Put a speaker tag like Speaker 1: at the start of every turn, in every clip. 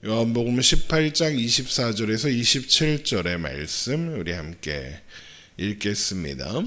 Speaker 1: 요한복음 18장 24절에서 27절의 말씀 우리 함께 읽겠습니다.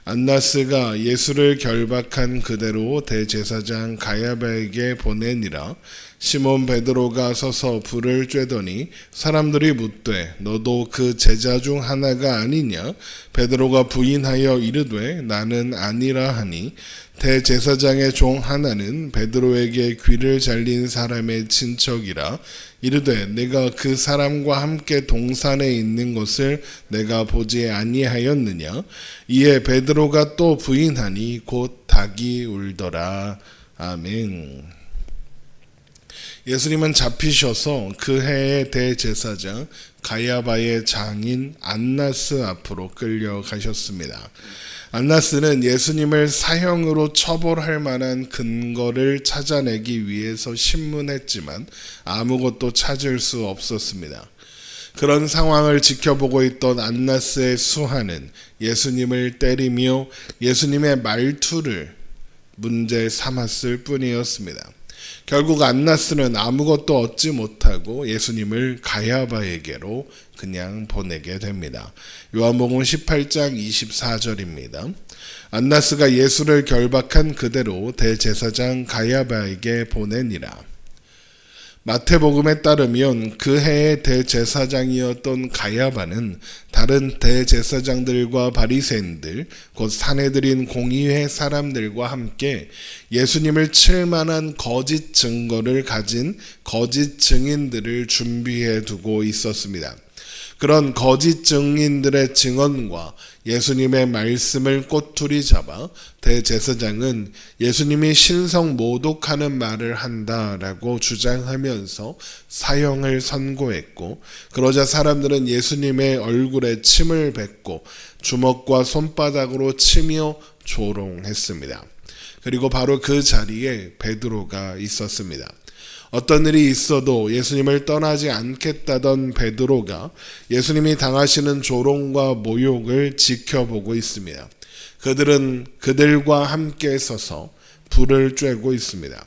Speaker 1: 안나스가 예수를 결박한 그대로 대제사장 가야바에게 보내니라. 시몬 베드로가 서서 불을 쬐더니 사람들이 묻되 너도 그 제자 중 하나가 아니냐? 베드로가 부인하여 이르되 나는 아니라 하니 대제사장의 종 하나는 베드로에게 귀를 잘린 사람의 친척이라 이르되 내가 그 사람과 함께 동산에 있는 것을 내가 보지 아니하였느냐? 이에 베드로가 또 부인하니 곧 닭이 울더라. 아멘. 예수님은 잡히셔서 그 해의 대제사장 가야바의 장인 안나스 앞으로 끌려가셨습니다. 안나스는 예수님을 사형으로 처벌할 만한 근거를 찾아내기 위해서 신문했지만 아무것도 찾을 수 없었습니다. 그런 상황을 지켜보고 있던 안나스의 수하는 예수님을 때리며 예수님의 말투를 문제 삼았을 뿐이었습니다. 결국 안나스는 아무것도 얻지 못하고 예수님을 가야바에게로 그냥 보내게 됩니다. 요한복음 18장 24절입니다. 안나스가 예수를 결박한 그대로 대제사장 가야바에게 보내니라. 마태복음에 따르면 그 해의 대제사장이었던 가야바는 다른 대제사장들과 바리새인들 곧 사내들인 공의회 사람들과 함께 예수님을 칠 만한 거짓 증거를 가진 거짓 증인들을 준비해 두고 있었습니다. 그런 거짓 증인들의 증언과 예수님의 말씀을 꼬투리 잡아 대제사장은 예수님이 신성 모독하는 말을 한다라고 주장하면서 사형을 선고했고, 그러자 사람들은 예수님의 얼굴에 침을 뱉고 주먹과 손바닥으로 치며 조롱했습니다. 그리고 바로 그 자리에 베드로가 있었습니다. 어떤 일이 있어도 예수님을 떠나지 않겠다던 베드로가 예수님이 당하시는 조롱과 모욕을 지켜보고 있습니다. 그들은 그들과 함께 서서 불을 쬐고 있습니다.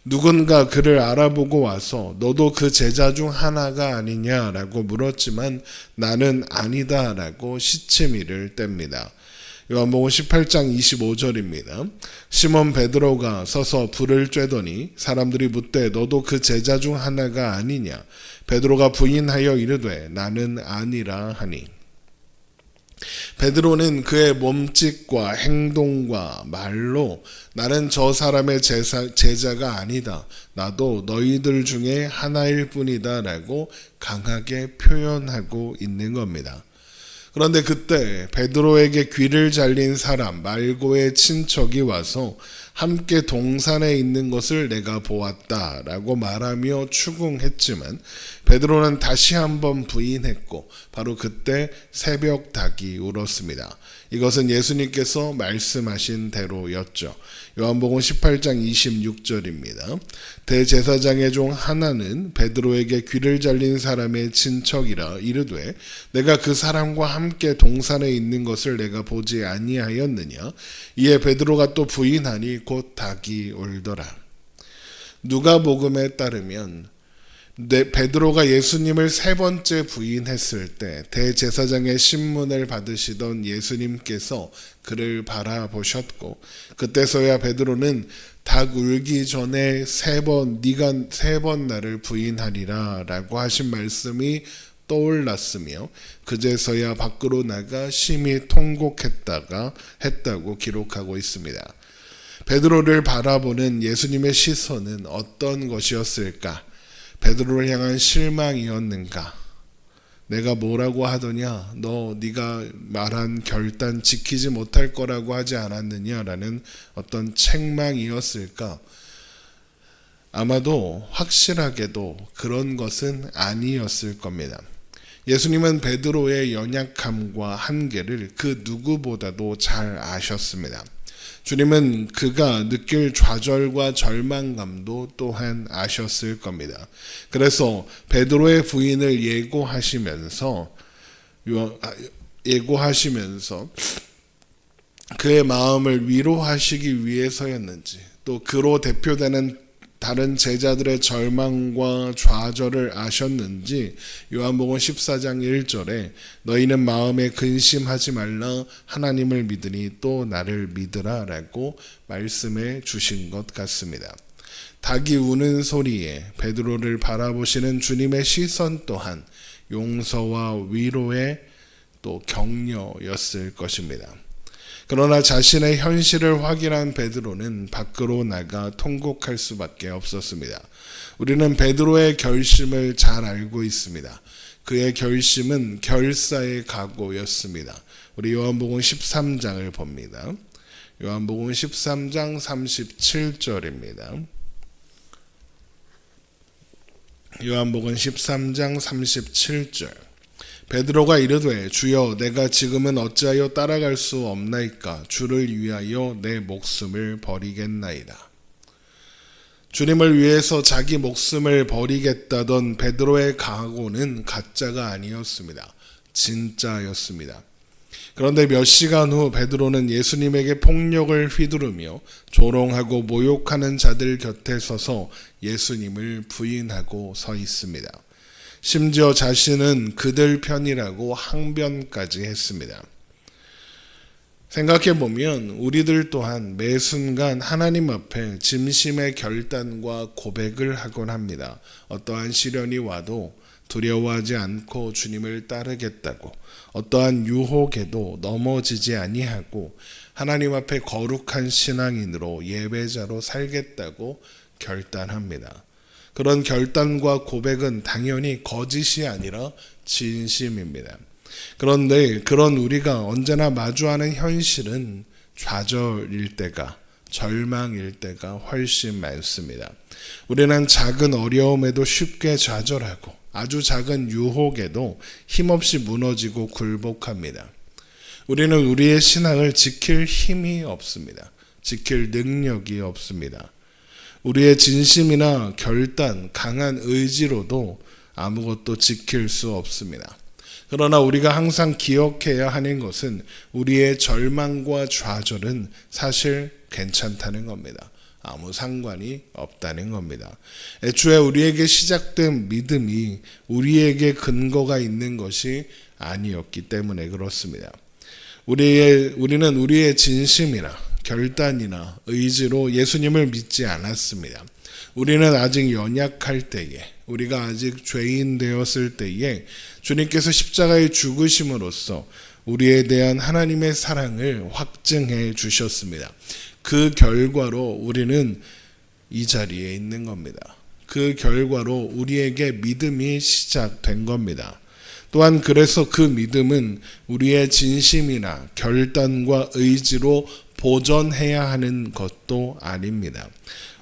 Speaker 1: 누군가 그를 알아보고 와서 너도 그 제자 중 하나가 아니냐라고 물었지만 나는 아니다라고 시치미를 뗍니다. 요한복음 18장 25절입니다. 시몬 베드로가 서서 불을 쬐더니 사람들이 묻되 너도 그 제자 중 하나가 아니냐? 베드로가 부인하여 이르되 나는 아니라 하니. 베드로는 그의 몸짓과 행동과 말로 나는 저 사람의 제자가 아니다. 나도 너희들 중에 하나일 뿐이다 라고 강하게 표현하고 있는 겁니다. 그런데 그때 베드로에게 귀를 잘린 사람 말고의 친척이 와서 함께 동산에 있는 것을 내가 보았다라고 말하며 추궁했지만 베드로는 다시 한번 부인했고 바로 그때 새벽 닭이 울었습니다. 이것은 예수님께서 말씀하신 대로였죠. 요한복음 18장 26절입니다. 대제사장의 종 하나는 베드로에게 귀를 잘린 사람의 친척이라 이르되 내가 그 사람과 함께 동산에 있는 것을 내가 보지 아니하였느냐? 이에 베드로가 또 부인하니 곧 닭이 울더라. 누가복음에 따르면 베드로가 예수님을 세 번째 부인했을 때 대제사장의 신문을 받으시던 예수님께서 그를 바라보셨고 그때서야 베드로는 닭 울기 전에 네가 세 번 나를 부인하리라 라고 하신 말씀이 떠올랐으며 그제서야 밖으로 나가 심히 통곡했다고 기록하고 있습니다. 베드로를 바라보는 예수님의 시선은 어떤 것이었을까? 베드로를 향한 실망이었는가? 내가 뭐라고 하더냐? 네가 말한 결단 지키지 못할 거라고 하지 않았느냐라는 어떤 책망이었을까? 아마도 확실하게도 그런 것은 아니었을 겁니다. 예수님은 베드로의 연약함과 한계를 그 누구보다도 잘 아셨습니다. 주님은 그가 느낄 좌절과 절망감도 또한 아셨을 겁니다. 그래서 베드로의 부인을 예고하시면서 그의 마음을 위로하시기 위해서였는지 또 그로 대표되는 다른 제자들의 절망과 좌절을 아셨는지 요한복음 14장 1절에 너희는 마음에 근심하지 말라 하나님을 믿으니 또 나를 믿으라 라고 말씀해 주신 것 같습니다. 닭이 우는 소리에 베드로를 바라보시는 주님의 시선 또한 용서와 위로의 또 격려였을 것입니다. 그러나 자신의 현실을 확인한 베드로는 밖으로 나가 통곡할 수밖에 없었습니다. 우리는 베드로의 결심을 잘 알고 있습니다. 그의 결심은 결사의 각오였습니다. 우리 요한복음 13장을 봅니다. 요한복음 13장 37절입니다. 요한복음 13장 37절 베드로가 이르되 주여 내가 지금은 어찌하여 따라갈 수 없나이까 주를 위하여 내 목숨을 버리겠나이다. 주님을 위해서 자기 목숨을 버리겠다던 베드로의 각오는 가짜가 아니었습니다. 진짜였습니다. 그런데 몇 시간 후 베드로는 예수님에게 폭력을 휘두르며 조롱하고 모욕하는 자들 곁에 서서 예수님을 부인하고 서 있습니다. 심지어 자신은 그들 편이라고 항변까지 했습니다. 생각해보면 우리들 또한 매 순간 하나님 앞에 진심의 결단과 고백을 하곤 합니다. 어떠한 시련이 와도 두려워하지 않고 주님을 따르겠다고, 어떠한 유혹에도 넘어지지 아니하고 하나님 앞에 거룩한 신앙인으로 예배자로 살겠다고 결단합니다. 그런 결단과 고백은 당연히 거짓이 아니라 진심입니다. 그런데 그런 우리가 언제나 마주하는 현실은 좌절일 때가, 절망일 때가 훨씬 많습니다. 우리는 작은 어려움에도 쉽게 좌절하고 아주 작은 유혹에도 힘없이 무너지고 굴복합니다. 우리는 우리의 신앙을 지킬 힘이 없습니다. 지킬 능력이 없습니다. 우리의 진심이나 결단, 강한 의지로도 아무것도 지킬 수 없습니다. 그러나 우리가 항상 기억해야 하는 것은 우리의 절망과 좌절은 사실 괜찮다는 겁니다. 아무 상관이 없다는 겁니다. 애초에 우리에게 시작된 믿음이 우리에게 근거가 있는 것이 아니었기 때문에 그렇습니다. 우리는 우리의 진심이나 결단이나 의지로 예수님을 믿지 않았습니다. 우리는 아직 연약할 때에, 우리가 아직 죄인 되었을 때에 주님께서 십자가에 죽으심으로써 우리에 대한 하나님의 사랑을 확증해 주셨습니다. 그 결과로 우리는 이 자리에 있는 겁니다. 그 결과로 우리에게 믿음이 시작된 겁니다. 또한 그래서 그 믿음은 우리의 진심이나 결단과 의지로 보존해야 하는 것도 아닙니다.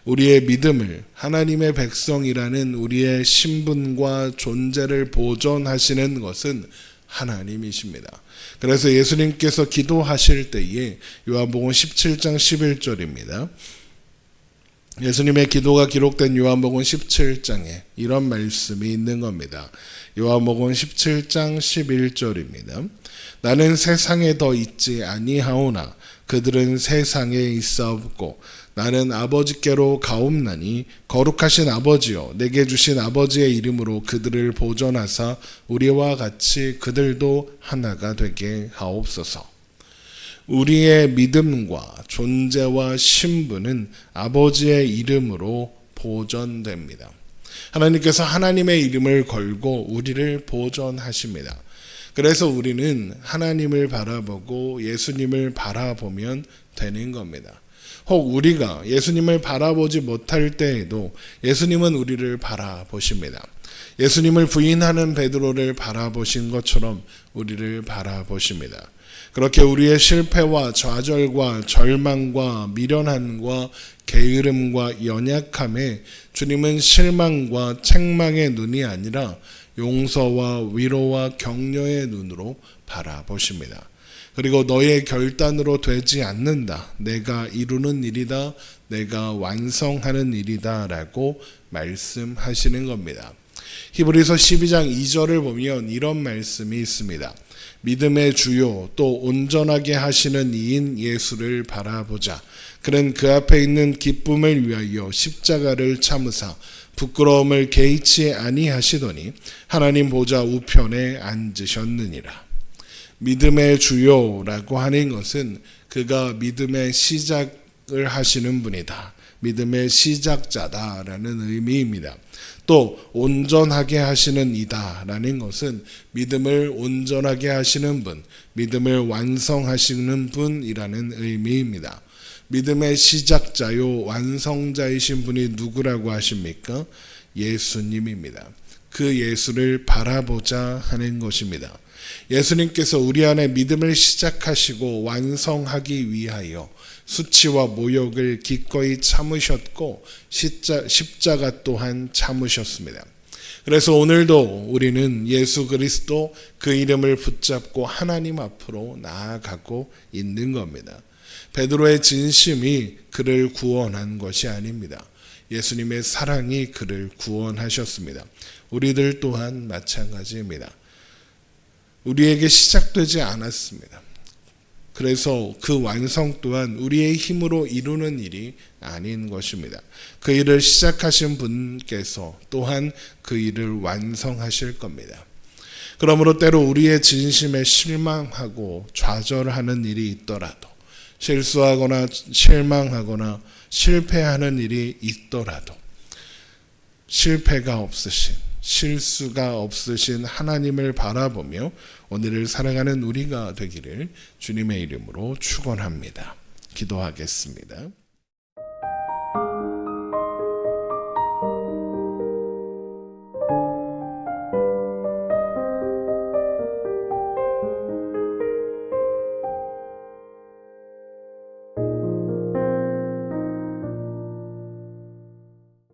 Speaker 1: 우리의 믿음을 하나님의 백성이라는 우리의 신분과 존재를 보존하시는 것은 하나님이십니다. 그래서 예수님께서 기도하실 때에 요한복음 17장 11절입니다. 예수님의 기도가 기록된 요한복음 17장에 이런 말씀이 있는 겁니다. 요한복음 17장 11절입니다. 나는 세상에 더 있지 아니하오나 그들은 세상에 있사옵고 나는 아버지께로 가옵나니 거룩하신 아버지여 내게 주신 아버지의 이름으로 그들을 보존하사 우리와 같이 그들도 하나가 되게 하옵소서. 우리의 믿음과 존재와 신분은 아버지의 이름으로 보존됩니다. 하나님께서 하나님의 이름을 걸고 우리를 보존하십니다. 그래서 우리는 하나님을 바라보고 예수님을 바라보면 되는 겁니다. 혹 우리가 예수님을 바라보지 못할 때에도 예수님은 우리를 바라보십니다. 예수님을 부인하는 베드로를 바라보신 것처럼 우리를 바라보십니다. 그렇게 우리의 실패와 좌절과 절망과 미련함과 게으름과 연약함에 주님은 실망과 책망의 눈이 아니라 용서와 위로와 격려의 눈으로 바라보십니다. 그리고 너의 결단으로 되지 않는다. 내가 이루는 일이다. 내가 완성하는 일이다. 라고 말씀하시는 겁니다. 히브리서 12장 2절을 보면 이런 말씀이 있습니다. 믿음의 주요 또 온전하게 하시는 이인 예수를 바라보자. 그는 그 앞에 있는 기쁨을 위하여 십자가를 참으사 부끄러움을 개의치 아니하시더니 하나님 보좌 우편에 앉으셨느니라. 믿음의 주요라고 하는 것은 그가 믿음의 시작을 하시는 분이다. 믿음의 시작자다라는 의미입니다. 또 온전하게 하시는 이다라는 것은 믿음을 온전하게 하시는 분, 믿음을 완성하시는 분이라는 의미입니다. 믿음의 시작자요 완성자이신 분이 누구라고 하십니까? 예수님입니다. 그 예수를 바라보자 하는 것입니다. 예수님께서 우리 안에 믿음을 시작하시고 완성하기 위하여 수치와 모욕을 기꺼이 참으셨고 십자가 또한 참으셨습니다. 그래서 오늘도 우리는 예수 그리스도 그 이름을 붙잡고 하나님 앞으로 나아가고 있는 겁니다. 베드로의 진심이 그를 구원한 것이 아닙니다. 예수님의 사랑이 그를 구원하셨습니다. 우리들 또한 마찬가지입니다. 우리에게 시작되지 않았습니다. 그래서 그 완성 또한 우리의 힘으로 이루는 일이 아닌 것입니다. 그 일을 시작하신 분께서 또한 그 일을 완성하실 겁니다. 그러므로 때로 우리의 진심에 실망하고 좌절하는 일이 있더라도, 실수하거나 실망하거나 실패하는 일이 있더라도 실패가 없으신, 실수가 없으신 하나님을 바라보며 오늘을 살아가는 우리가 되기를 주님의 이름으로 축원합니다. 기도하겠습니다.